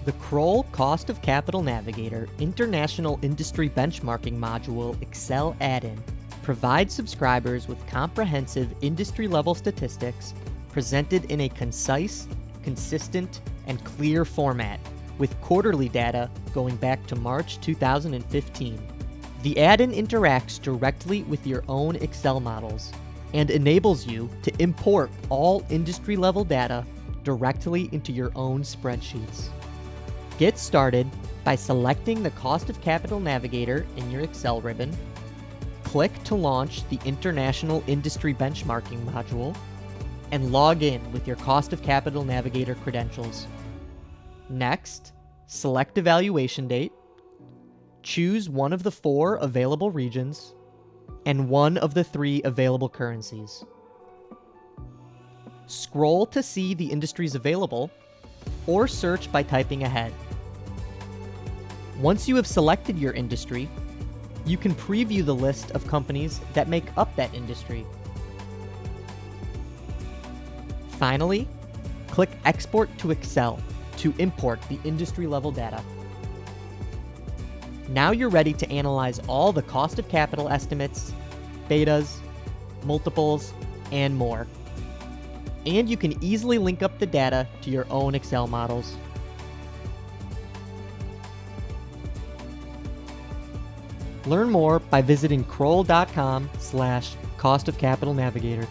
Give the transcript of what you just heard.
The Kroll Cost of Capital Navigator International Industry Benchmarking Module Excel add-in provides subscribers with comprehensive industry-level statistics presented in a concise, consistent, and clear format, with quarterly data going back to March 2015. The add-in interacts directly with your own Excel models and enables you to import all industry-level data directly into your own spreadsheets. Get started by selecting the Cost of Capital Navigator in your Excel ribbon. Click to launch the International Industry Benchmarking module, and log in with your Cost of Capital Navigator credentials. Next, select Evaluation Date, choose one of the 4 available regions, and one of the 3 available currencies. Scroll to see the industries available, or search by typing ahead. Once you have selected your industry, you can preview the list of companies that make up that industry. Finally, click Export to Excel to import the industry-level data. Now you're ready to analyze all the cost of capital estimates, betas, multiples, and more. And you can easily link up the data to your own Excel models. Learn more by visiting kroll.com/Cost of Capital Navigator.